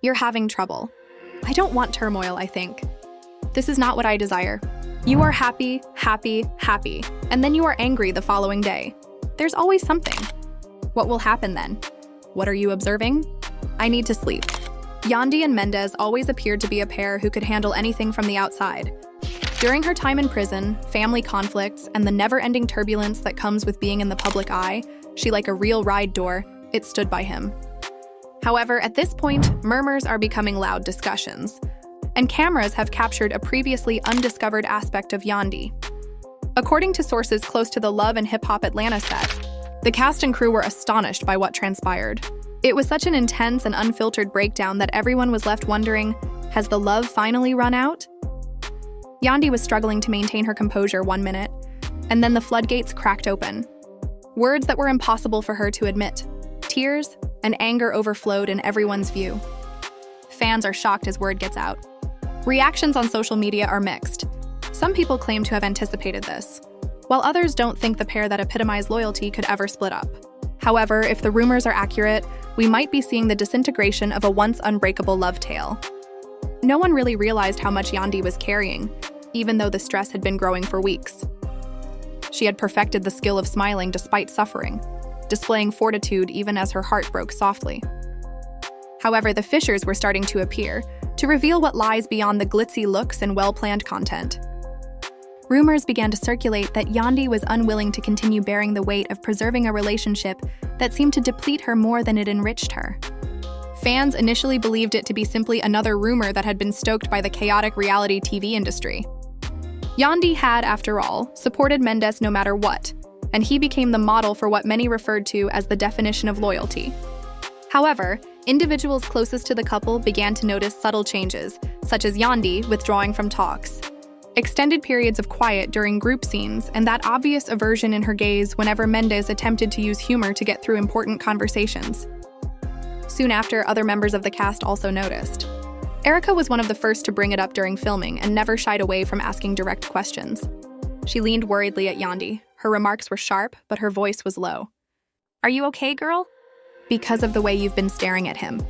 You're having trouble. I don't want turmoil, I think. This is not what I desire. You are happy, happy, happy, and then you are angry the following day. There's always something. What will happen then? What are you observing? I need to sleep. Yandy and Mendeecees always appeared to be a pair who could handle anything from the outside. During her time in prison, family conflicts, and the never-ending turbulence that comes with being in the public eye, she like a real ride door, it stood by him. However, at this point, murmurs are becoming loud discussions, and cameras have captured a previously undiscovered aspect of Yandy. According to sources close to the Love and Hip Hop Atlanta set, the cast and crew were astonished by what transpired. It was such an intense and unfiltered breakdown that everyone was left wondering, has the love finally run out? Yandy was struggling to maintain her composure 1 minute, and then the floodgates cracked open. Words that were impossible for her to admit. Tears and anger overflowed in everyone's view. Fans are shocked as word gets out. Reactions on social media are mixed. Some people claim to have anticipated this, while others don't think the pair that epitomized loyalty could ever split up. However, if the rumors are accurate, we might be seeing the disintegration of a once unbreakable love tale. No one really realized how much Yandy was carrying, even though the stress had been growing for weeks. She had perfected the skill of smiling despite suffering, displaying fortitude even as her heart broke softly. However, the fissures were starting to appear, to reveal what lies beyond the glitzy looks and well-planned content. Rumors began to circulate that Yandy was unwilling to continue bearing the weight of preserving a relationship that seemed to deplete her more than it enriched her. Fans initially believed it to be simply another rumor that had been stoked by the chaotic reality TV industry. Yandy had, after all, supported Mendeecees no matter what, and he became the model for what many referred to as the definition of loyalty. However, individuals closest to the couple began to notice subtle changes, such as Yandy withdrawing from talks, extended periods of quiet during group scenes, and that obvious aversion in her gaze whenever Mendeecees attempted to use humor to get through important conversations. Soon after, other members of the cast also noticed. Erica was one of the first to bring it up during filming and never shied away from asking direct questions. She leaned worriedly at Yandy. Her remarks were sharp, but her voice was low. "Are you okay, girl?" "Because of the way you've been staring at him.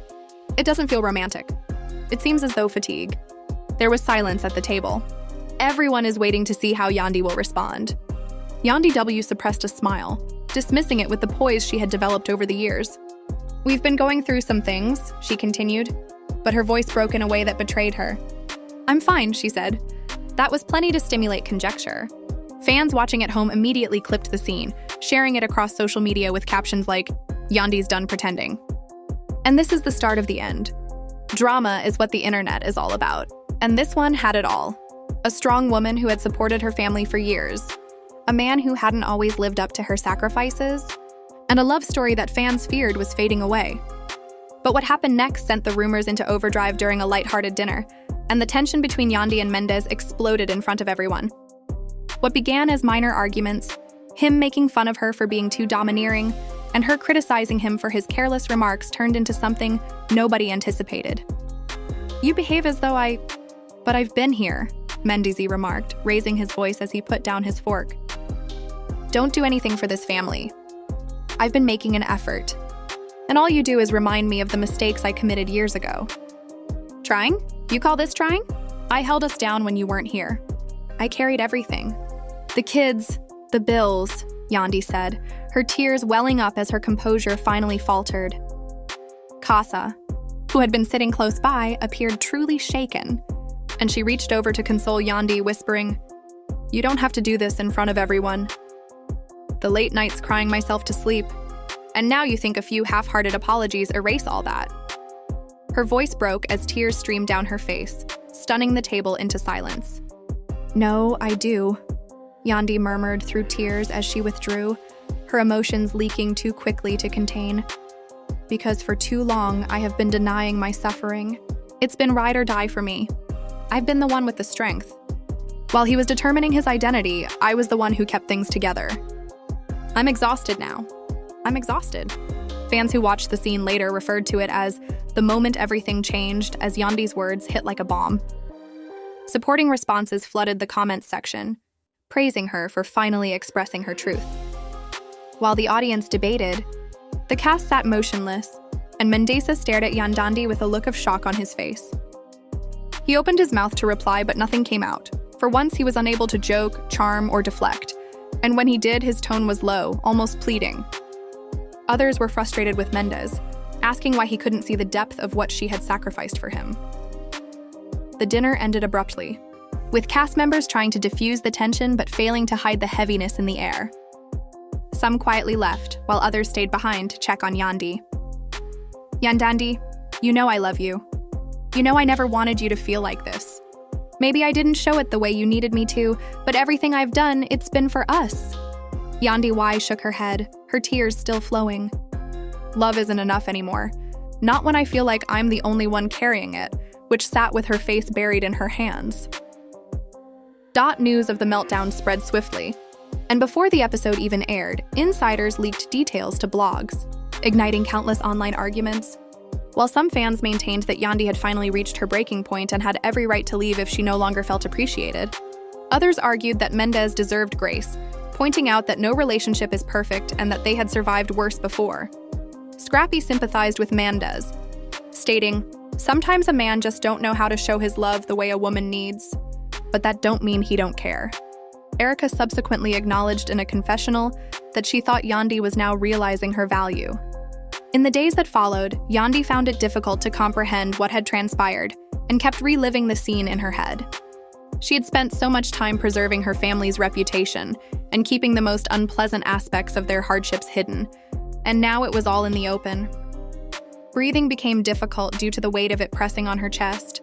It doesn't feel romantic. It seems as though fatigue." There was silence at the table. Everyone is waiting to see how Yandy will respond. Yandy W. suppressed a smile, dismissing it with the poise she had developed over the years. "We've been going through some things," she continued, but her voice broke in a way that betrayed her. "I'm fine," she said. That was plenty to stimulate conjecture. Fans watching at home immediately clipped the scene, sharing it across social media with captions like, "Yandy's done pretending." And this is the start of the end. Drama is what the internet is all about, and this one had it all. A strong woman who had supported her family for years, a man who hadn't always lived up to her sacrifices, and a love story that fans feared was fading away. But what happened next sent the rumors into overdrive during a lighthearted dinner, and the tension between Yandy and Mendeecees exploded in front of everyone. What began as minor arguments, him making fun of her for being too domineering, and her criticizing him for his careless remarks, turned into something nobody anticipated. "You behave as though but I've been here," Mendeecees remarked, raising his voice as he put down his fork. "Don't do anything for this family. I've been making an effort, and all you do is remind me of the mistakes I committed years ago." "Trying? You call this trying? I held us down when you weren't here. I carried everything. The kids, the bills," Yandy said, her tears welling up as her composure finally faltered. Casa, who had been sitting close by, appeared truly shaken, and she reached over to console Yandy, whispering, "You don't have to do this in front of everyone. The late nights crying myself to sleep, and now you think a few half-hearted apologies erase all that." Her voice broke as tears streamed down her face, stunning the table into silence. "No, I do," Yandy murmured through tears as she withdrew, her emotions leaking too quickly to contain. "Because for too long I have been denying my suffering. It's been ride or die for me. I've been the one with the strength. While he was determining his identity, I was the one who kept things together. I'm exhausted now. I'm exhausted." Fans who watched the scene later referred to it as the moment everything changed, as Yandy's words hit like a bomb. Supporting responses flooded the comments section, praising her for finally expressing her truth. While the audience debated, the cast sat motionless, and Mendeecees stared at Yandy with a look of shock on his face. He opened his mouth to reply, but nothing came out. For once, he was unable to joke, charm, or deflect, and when he did, his tone was low, almost pleading. Others were frustrated with Mendeecees, asking why he couldn't see the depth of what she had sacrificed for him. The dinner ended abruptly, with cast members trying to diffuse the tension but failing to hide the heaviness in the air. Some quietly left, while others stayed behind to check on Yandy. Yandy, you know I love you. You know I never wanted you to feel like this. Maybe I didn't show it the way you needed me to, but everything I've done, it's been for us. Yandy Y shook her head, her tears still flowing. Love isn't enough anymore. Not when I feel like I'm the only one carrying it, which sat with her face buried in her hands. News of the meltdown spread swiftly, and before the episode even aired, insiders leaked details to blogs, igniting countless online arguments. While some fans maintained that Yandy had finally reached her breaking point and had every right to leave if she no longer felt appreciated, others argued that Mendeecees deserved grace, pointing out that no relationship is perfect and that they had survived worse before. Scrappy sympathized with Mendeecees, stating, "Sometimes a man just don't know how to show his love the way a woman needs, but that don't mean he don't care." Erica subsequently acknowledged in a confessional that she thought Yandy was now realizing her value. In the days that followed, Yandy found it difficult to comprehend what had transpired and kept reliving the scene in her head. She had spent so much time preserving her family's reputation and keeping the most unpleasant aspects of their hardships hidden, and now it was all in the open. Breathing became difficult due to the weight of it pressing on her chest,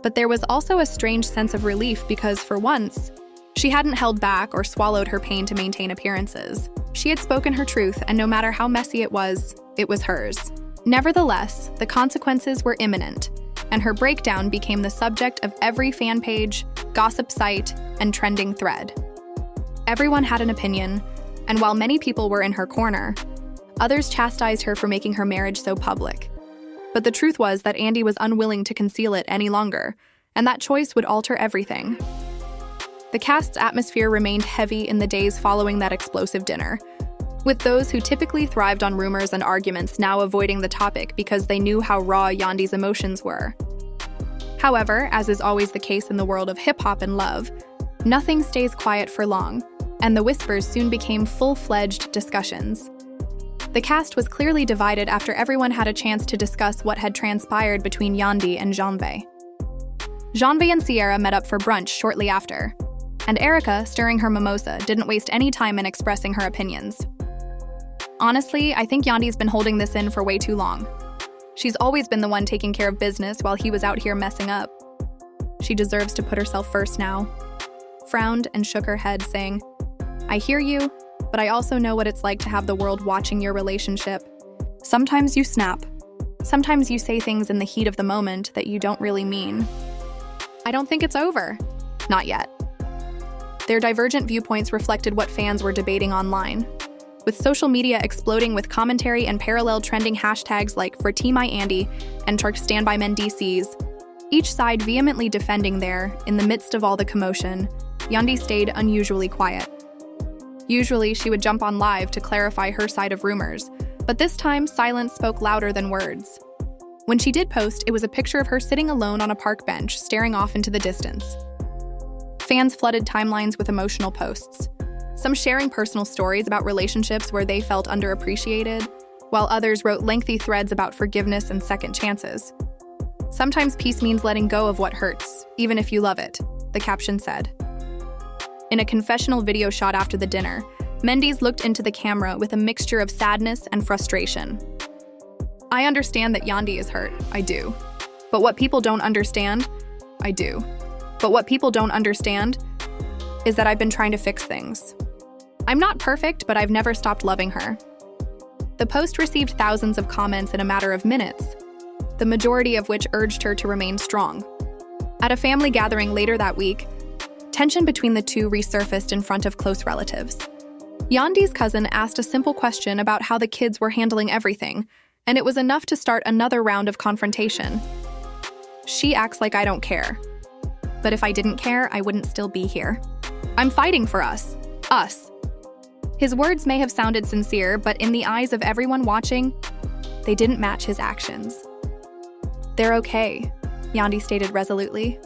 but there was also a strange sense of relief because, for once, she hadn't held back or swallowed her pain to maintain appearances. She had spoken her truth, and no matter how messy it was hers. Nevertheless, the consequences were imminent, and her breakdown became the subject of every fan page, gossip site, and trending thread. Everyone had an opinion, and while many people were in her corner, others chastised her for making her marriage so public. But the truth was that Yandy was unwilling to conceal it any longer, and that choice would alter everything. The cast's atmosphere remained heavy in the days following that explosive dinner, with those who typically thrived on rumors and arguments now avoiding the topic because they knew how raw Yandy's emotions were. However, as is always the case in the world of hip-hop and love, nothing stays quiet for long, and the whispers soon became full-fledged discussions. The cast was clearly divided after everyone had a chance to discuss what had transpired between Yandy and Janvé. Janvé and Sierra met up for brunch shortly after, and Erica, stirring her mimosa, didn't waste any time in expressing her opinions. Honestly, I think Yandy's been holding this in for way too long. She's always been the one taking care of business while he was out here messing up. She deserves to put herself first now. Frowned and shook her head, saying, "I hear you, but I also know what it's like to have the world watching your relationship. Sometimes you snap. Sometimes you say things in the heat of the moment that you don't really mean. I don't think it's over. Not yet." Their divergent viewpoints reflected what fans were debating online, with social media exploding with commentary and parallel trending hashtags like #ForTeamIYandy and #StandByMendeecees, each side vehemently defending in the midst of all the commotion, Yandy stayed unusually quiet. Usually, she would jump on live to clarify her side of rumors, but this time, silence spoke louder than words. When she did post, it was a picture of her sitting alone on a park bench, staring off into the distance. Fans flooded timelines with emotional posts, some sharing personal stories about relationships where they felt underappreciated, while others wrote lengthy threads about forgiveness and second chances. "Sometimes peace means letting go of what hurts, even if you love it," the caption said. In a confessional video shot after the dinner, Mendeecees looked into the camera with a mixture of sadness and frustration. "I understand that Yandy is hurt, I do. But what people don't understand, I do. But what people don't understand is that I've been trying to fix things. I'm not perfect, but I've never stopped loving her." The post received thousands of comments in a matter of minutes, the majority of which urged her to remain strong. At a family gathering later that week, tension between the two resurfaced in front of close relatives. Yandy's cousin asked a simple question about how the kids were handling everything, and it was enough to start another round of confrontation. "She acts like I don't care. But if I didn't care, I wouldn't still be here. I'm fighting for us. Us." His words may have sounded sincere, but in the eyes of everyone watching, they didn't match his actions. "They're okay," Yandy stated resolutely,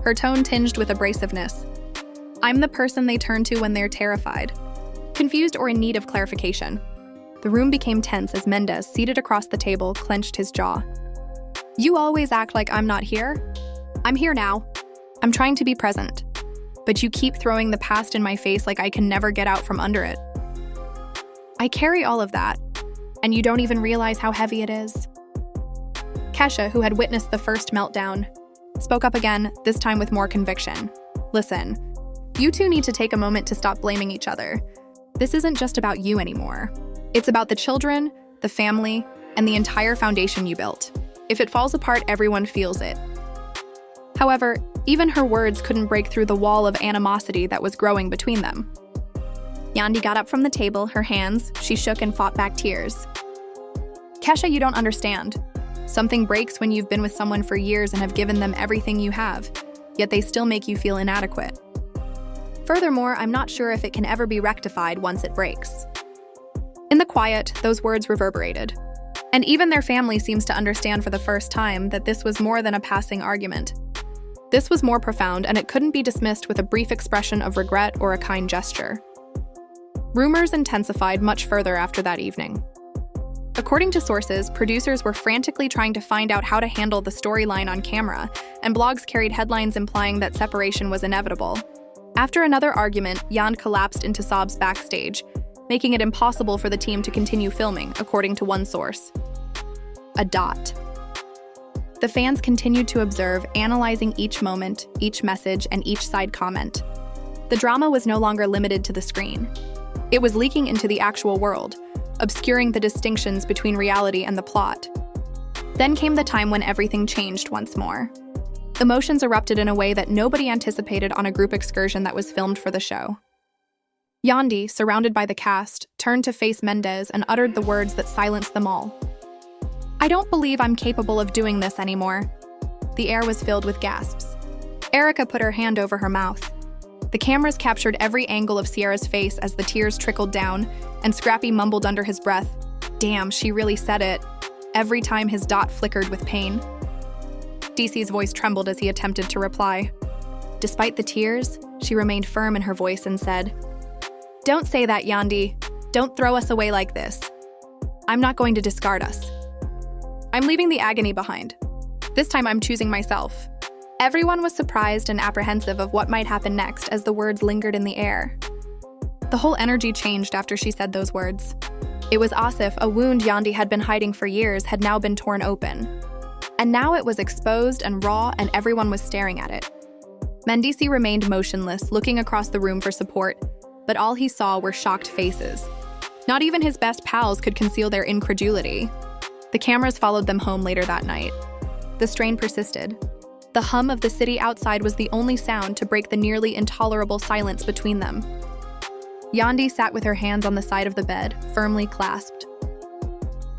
her tone tinged with abrasiveness. "I'm the person they turn to when they're terrified, confused, or in need of clarification." The room became tense as Mendeecees, seated across the table, clenched his jaw. "You always act like I'm not here. I'm here now. I'm trying to be present. But you keep throwing the past in my face like I can never get out from under it. I carry all of that, and you don't even realize how heavy it is." Kesha, who had witnessed the first meltdown, spoke up again, this time with more conviction. "Listen, you two need to take a moment to stop blaming each other. This isn't just about you anymore. It's about the children, the family, and the entire foundation you built. If it falls apart, everyone feels it." However, even her words couldn't break through the wall of animosity that was growing between them. Yandy got up from the table, her hands, she shook and fought back tears. "Kesha, you don't understand. Something breaks when you've been with someone for years and have given them everything you have, yet they still make you feel inadequate. Furthermore, I'm not sure if it can ever be rectified once it breaks." In the quiet, those words reverberated. And even their family seems to understand for the first time that this was more than a passing argument. This was more profound, and it couldn't be dismissed with a brief expression of regret or a kind gesture. Rumors intensified much further after that evening. According to sources, producers were frantically trying to find out how to handle the storyline on camera, and blogs carried headlines implying that separation was inevitable. After another argument, Yandy collapsed into sobs backstage, making it impossible for the team to continue filming, according to one source. A dot. The fans continued to observe, analyzing each moment, each message, and each side comment. The drama was no longer limited to the screen. It was leaking into the actual world, obscuring the distinctions between reality and the plot. Then came the time when everything changed once more. Emotions erupted in a way that nobody anticipated on a group excursion that was filmed for the show. Yandy, surrounded by the cast, turned to face Mendeecees and uttered the words that silenced them all. "I don't believe I'm capable of doing this anymore." The air was filled with gasps. Erica put her hand over her mouth. The cameras captured every angle of Sierra's face as the tears trickled down, and Scrappy mumbled under his breath, "Damn, she really said it," every time his dot flickered with pain. DC's voice trembled as he attempted to reply. Despite the tears, she remained firm in her voice and said, "Don't say that, Yandy. Don't throw us away like this. I'm not going to discard us. I'm leaving the agony behind. This time I'm choosing myself." Everyone was surprised and apprehensive of what might happen next as the words lingered in the air. The whole energy changed after she said those words. It was as if a wound Yandy had been hiding for years had now been torn open. And now it was exposed and raw, and everyone was staring at it. Mendeecees remained motionless, looking across the room for support, but all he saw were shocked faces. Not even his best pals could conceal their incredulity. The cameras followed them home later that night. The strain persisted. The hum of the city outside was the only sound to break the nearly intolerable silence between them. Yandy sat with her hands on the side of the bed, firmly clasped.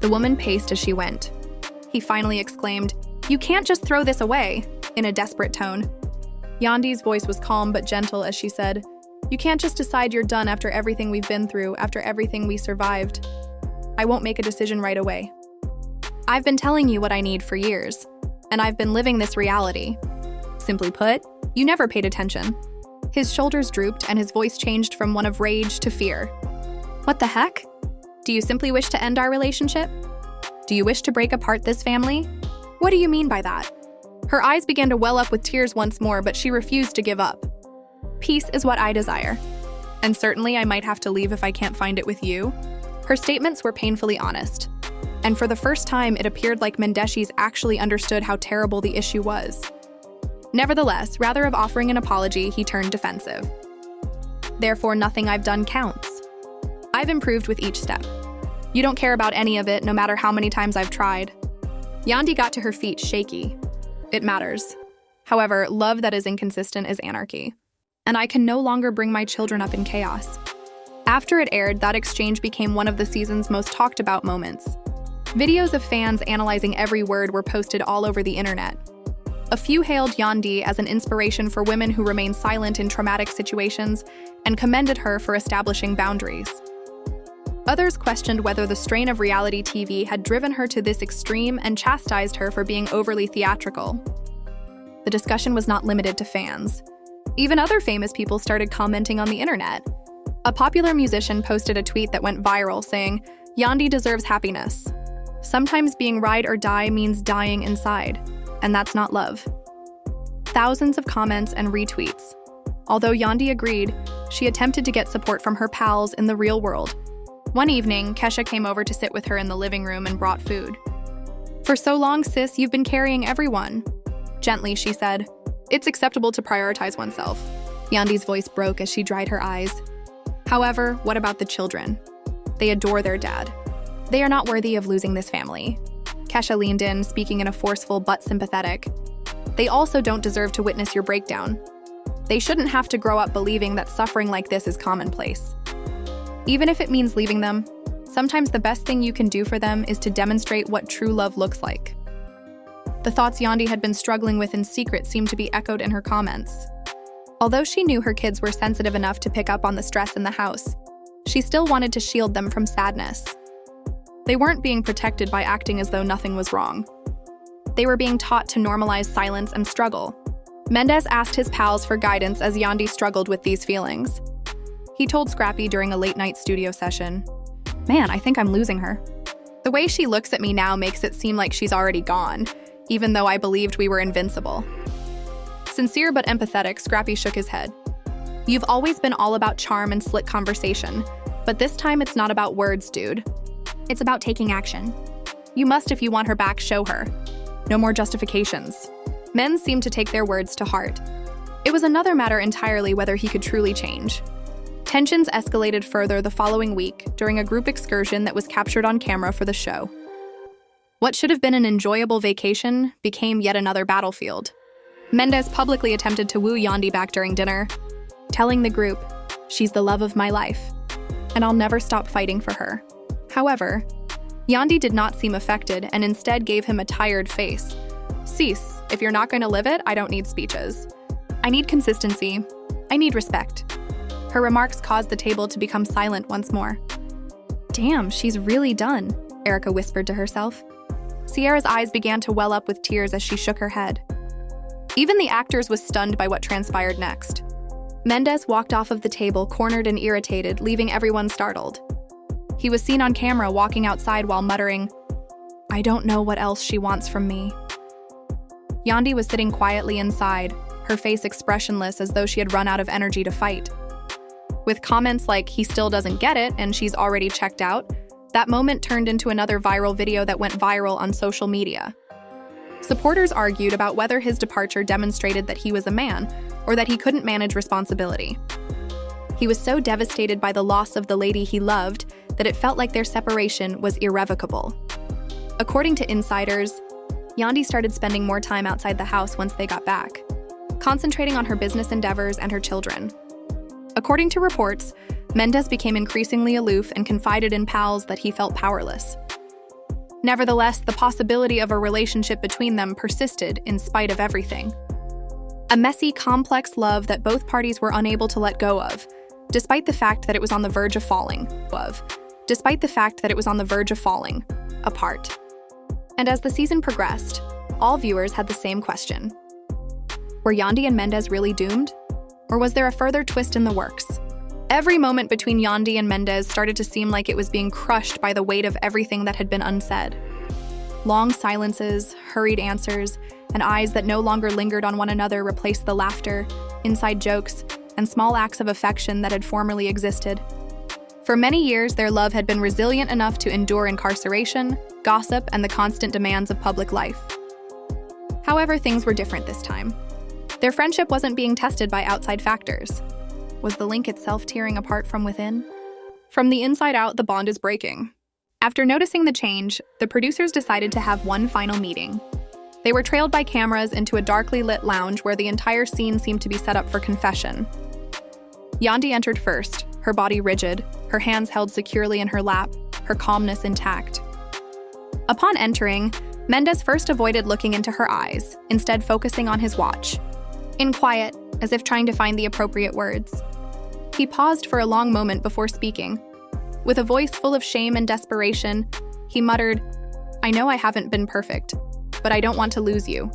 The woman paced as she went. He finally exclaimed, "You can't just throw this away," in a desperate tone. Yandy's voice was calm but gentle as she said, "You can't just decide you're done after everything we've been through, after everything we survived. I won't make a decision right away. I've been telling you what I need for years, and I've been living this reality. Simply put, you never paid attention." His shoulders drooped and his voice changed from one of rage to fear. "What the heck? Do you simply wish to end our relationship? Do you wish to break apart this family? What do you mean by that?" Her eyes began to well up with tears once more, but she refused to give up. "Peace is what I desire. And certainly I might have to leave if I can't find it with you." Her statements were painfully honest. And for the first time, it appeared like Mendeecees actually understood how terrible the issue was. Nevertheless, rather than offering an apology, he turned defensive. "Therefore, nothing I've done counts. I've improved with each step. You don't care about any of it, no matter how many times I've tried." Yandy got to her feet, shaky. "It matters. However, love that is inconsistent is anarchy. And I can no longer bring my children up in chaos." After it aired, that exchange became one of the season's most talked about moments. Videos of fans analyzing every word were posted all over the internet. A few hailed Yandy as an inspiration for women who remain silent in traumatic situations and commended her for establishing boundaries. Others questioned whether the strain of reality TV had driven her to this extreme and chastised her for being overly theatrical. The discussion was not limited to fans. Even other famous people started commenting on the internet. A popular musician posted a tweet that went viral saying, "Yandy deserves happiness. Sometimes being ride or die means dying inside, and that's not love." Thousands of comments and retweets. Although Yandy agreed, she attempted to get support from her pals in the real world. One evening, Kesha came over to sit with her in the living room and brought food. "For so long, sis, you've been carrying everyone." Gently, she said, "It's acceptable to prioritize oneself." Yandy's voice broke as she dried her eyes. However, what about the children? They adore their dad. They are not worthy of losing this family. Kesha leaned in, speaking in a forceful but sympathetic. They also don't deserve to witness your breakdown. They shouldn't have to grow up believing that suffering like this is commonplace. Even if it means leaving them, sometimes the best thing you can do for them is to demonstrate what true love looks like. The thoughts Yandy had been struggling with in secret seemed to be echoed in her comments. Although she knew her kids were sensitive enough to pick up on the stress in the house, she still wanted to shield them from sadness. They weren't being protected by acting as though nothing was wrong. They were being taught to normalize silence and struggle. Mendeecees asked his pals for guidance as Yandy struggled with these feelings. He told Scrappy during a late-night studio session, "Man, I think I'm losing her. The way she looks at me now makes it seem like she's already gone, even though I believed we were invincible." Sincere but empathetic, Scrappy shook his head. "You've always been all about charm and slick conversation, but this time it's not about words, dude. It's about taking action. You must, if you want her back, show her. No more justifications." Men seemed to take their words to heart. It was another matter entirely whether he could truly change. Tensions escalated further the following week during a group excursion that was captured on camera for the show. What should have been an enjoyable vacation became yet another battlefield. Mendeecees publicly attempted to woo Yandy back during dinner, telling the group, "She's the love of my life, and I'll never stop fighting for her." However, Yandy did not seem affected and instead gave him a tired face. "Cease. If you're not going to live it, I don't need speeches. I need consistency. I need respect." Her remarks caused the table to become silent once more. "Damn, she's really done," Erica whispered to herself. Sierra's eyes began to well up with tears as she shook her head. Even the actors was stunned by what transpired next. Mendeecees walked off of the table, cornered and irritated, leaving everyone startled. He was seen on camera walking outside while muttering, "I don't know what else she wants from me." Yandy was sitting quietly inside, her face expressionless as though she had run out of energy to fight. With comments like, "He still doesn't get it," and "She's already checked out," that moment turned into another viral video that went viral on social media. Supporters argued about whether his departure demonstrated that he was a man or that he couldn't manage responsibility. He was so devastated by the loss of the lady he loved that it felt like their separation was irrevocable. According to insiders, Yandy started spending more time outside the house once they got back, concentrating on her business endeavors and her children. According to reports, Mendeecees became increasingly aloof and confided in pals that he felt powerless. Nevertheless, the possibility of a relationship between them persisted in spite of everything. A messy, complex love that both parties were unable to let go of, despite the fact that it was on the verge of falling apart. And as the season progressed, all viewers had the same question. Were Yandy and Mendeecees really doomed? Or was there a further twist in the works? Every moment between Yandy and Mendeecees started to seem like it was being crushed by the weight of everything that had been unsaid. Long silences, hurried answers, and eyes that no longer lingered on one another replaced the laughter, inside jokes, and small acts of affection that had formerly existed. For many years, their love had been resilient enough to endure incarceration, gossip, and the constant demands of public life. However, things were different this time. Their friendship wasn't being tested by outside factors. Was the link itself tearing apart from within? From the inside out, the bond is breaking. After noticing the change, the producers decided to have one final meeting. They were trailed by cameras into a darkly lit lounge where the entire scene seemed to be set up for confession. Yandy entered first, her body rigid, her hands held securely in her lap, her calmness intact. Upon entering, Mendeecees first avoided looking into her eyes, instead focusing on his watch. In quiet, as if trying to find the appropriate words. He paused for a long moment before speaking. With a voice full of shame and desperation, he muttered, "I know I haven't been perfect, but I don't want to lose you.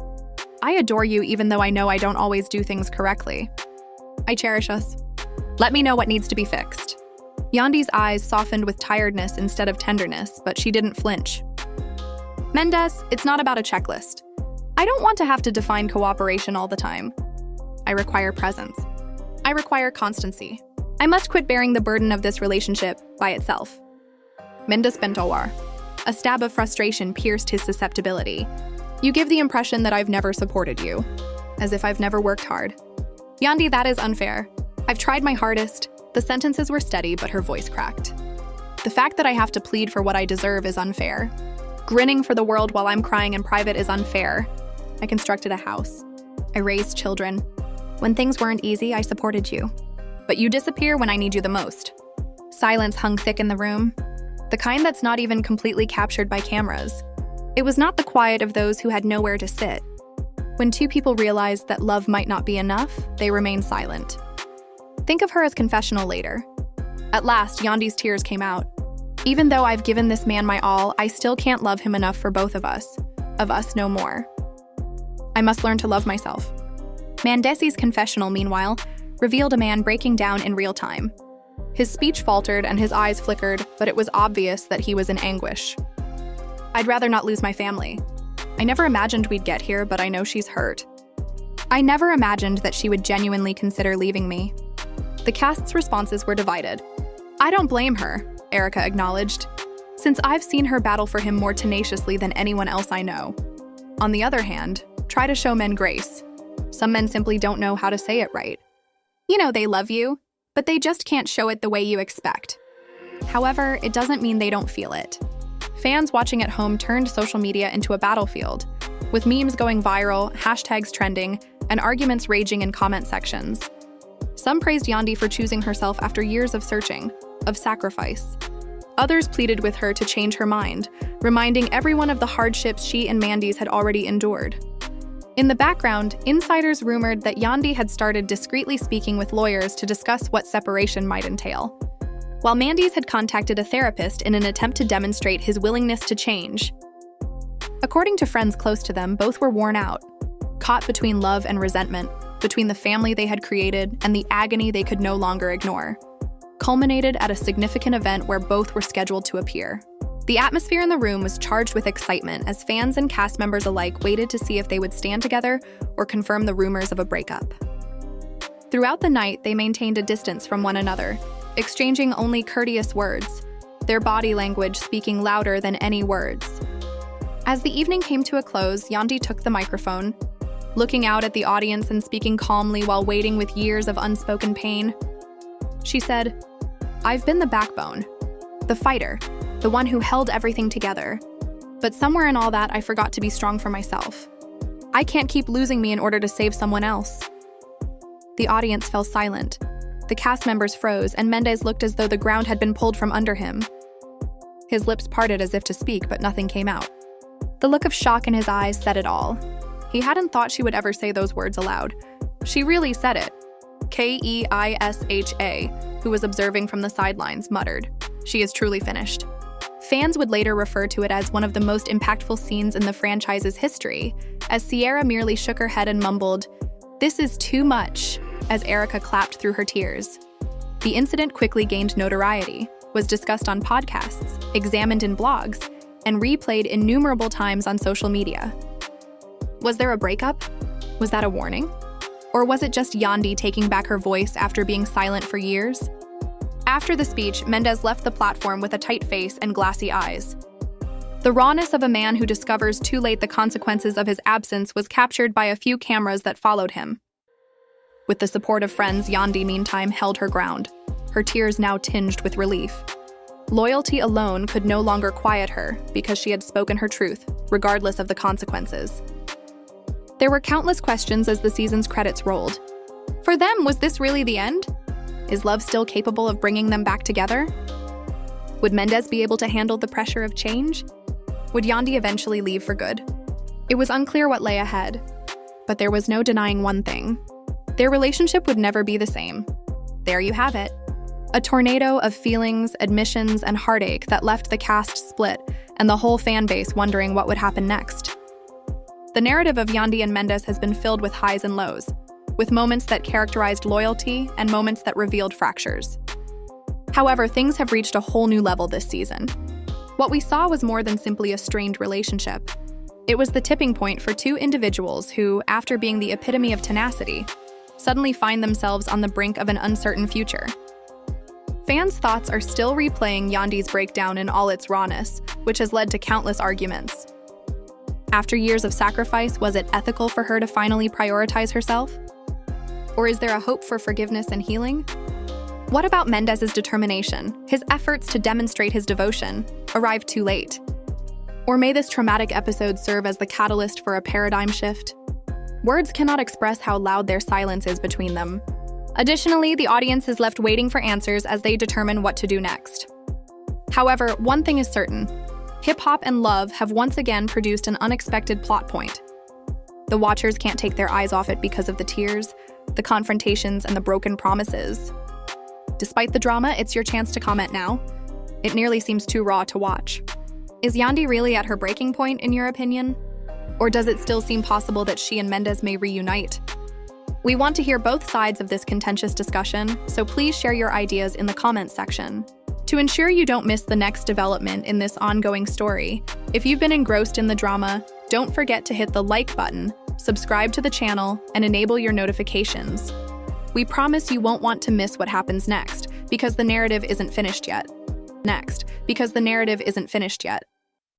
I adore you even though I know I don't always do things correctly. I cherish us. Let me know what needs to be fixed." Yandy's eyes softened with tiredness instead of tenderness, but she didn't flinch. "Mendeecees, it's not about a checklist. I don't want to have to define cooperation all the time. I require presence. I require constancy. I must quit bearing the burden of this relationship by itself." Mendeecees bent over. A stab of frustration pierced his susceptibility. "You give the impression that I've never supported you, as if I've never worked hard. Yandy, that is unfair. I've tried my hardest." The sentences were steady, but her voice cracked. "The fact that I have to plead for what I deserve is unfair. Grinning for the world while I'm crying in private is unfair. I constructed a house. I raised children. When things weren't easy, I supported you. But you disappear when I need you the most." Silence hung thick in the room, the kind that's not even completely captured by cameras. It was not the quiet of those who had nowhere to sit. When two people realized that love might not be enough, they remained silent. Think of her as confessional later. At last, Yandy's tears came out. "Even though I've given this man my all, I still can't love him enough for both of us no more. I must learn to love myself." Mendeecees' confessional, meanwhile, revealed a man breaking down in real time. His speech faltered and his eyes flickered, but it was obvious that he was in anguish. "I'd rather not lose my family. I never imagined we'd get here, but I know she's hurt. I never imagined that she would genuinely consider leaving me." The cast's responses were divided. "I don't blame her," Erica acknowledged, "since I've seen her battle for him more tenaciously than anyone else I know. On the other hand, try to show men grace. Some men simply don't know how to say it right. You know they love you, but they just can't show it the way you expect. However, it doesn't mean they don't feel it." Fans watching at home turned social media into a battlefield, with memes going viral, hashtags trending, and arguments raging in comment sections. Some praised Yandy for choosing herself after years of searching, of sacrifice. Others pleaded with her to change her mind, reminding everyone of the hardships she and Mendeecees had already endured. In the background, insiders rumored that Yandy had started discreetly speaking with lawyers to discuss what separation might entail, while Mendeecees had contacted a therapist in an attempt to demonstrate his willingness to change. According to friends close to them, both were worn out, caught between love and resentment, between the family they had created and the agony they could no longer ignore, culminated at a significant event where both were scheduled to appear. The atmosphere in the room was charged with excitement as fans and cast members alike waited to see if they would stand together or confirm the rumors of a breakup. Throughout the night, they maintained a distance from one another, exchanging only courteous words, their body language speaking louder than any words. As the evening came to a close, Yandy took the microphone, looking out at the audience and speaking calmly while waiting with years of unspoken pain. She said, "I've been the backbone, the fighter, the one who held everything together. But somewhere in all that, I forgot to be strong for myself. I can't keep losing me in order to save someone else." The audience fell silent. The cast members froze, and Mendeecees looked as though the ground had been pulled from under him. His lips parted as if to speak, but nothing came out. The look of shock in his eyes said it all. He hadn't thought she would ever say those words aloud. She really said it. Keisha, who was observing from the sidelines, muttered, "She is truly finished." Fans would later refer to it as one of the most impactful scenes in the franchise's history, as Sierra merely shook her head and mumbled, "This is too much," as Erica clapped through her tears. The incident quickly gained notoriety, was discussed on podcasts, examined in blogs, and replayed innumerable times on social media. Was there a breakup? Was that a warning? Or was it just Yandy taking back her voice after being silent for years? After the speech, Mendeecees left the platform with a tight face and glassy eyes. The rawness of a man who discovers too late the consequences of his absence was captured by a few cameras that followed him. With the support of friends, Yandy, meantime, held her ground, her tears now tinged with relief. Loyalty alone could no longer quiet her because she had spoken her truth, regardless of the consequences. There were countless questions as the season's credits rolled. For them, was this really the end? Is love still capable of bringing them back together? Would Mendeecees be able to handle the pressure of change? Would Yandy eventually leave for good? It was unclear what lay ahead, but there was no denying one thing. Their relationship would never be the same. There you have it. A tornado of feelings, admissions, and heartache that left the cast split and the whole fan base wondering what would happen next. The narrative of Yandy and Mendeecees has been filled with highs and lows, with moments that characterized loyalty and moments that revealed fractures. However, things have reached a whole new level this season. What we saw was more than simply a strained relationship. It was the tipping point for two individuals who, after being the epitome of tenacity, suddenly find themselves on the brink of an uncertain future. Fans' thoughts are still replaying Yandy's breakdown in all its rawness, which has led to countless arguments. After years of sacrifice, was it ethical for her to finally prioritize herself? Or is there a hope for forgiveness and healing? What about Mendeecees' determination, his efforts to demonstrate his devotion, arrived too late? Or may this traumatic episode serve as the catalyst for a paradigm shift? Words cannot express how loud their silence is between them. Additionally, the audience is left waiting for answers as they determine what to do next. However, one thing is certain. Hip-hop and love have once again produced an unexpected plot point. The watchers can't take their eyes off it because of the tears, the confrontations, and the broken promises. Despite the drama, it's your chance to comment now. It nearly seems too raw to watch. Is Yandy really at her breaking point, in your opinion? Or does it still seem possible that she and Mendeecees may reunite? We want to hear both sides of this contentious discussion, so please share your ideas in the comments section. To ensure you don't miss the next development in this ongoing story, if you've been engrossed in the drama, don't forget to hit the like button, subscribe to the channel, and enable your notifications. We promise you won't want to miss what happens next, because the narrative isn't finished yet.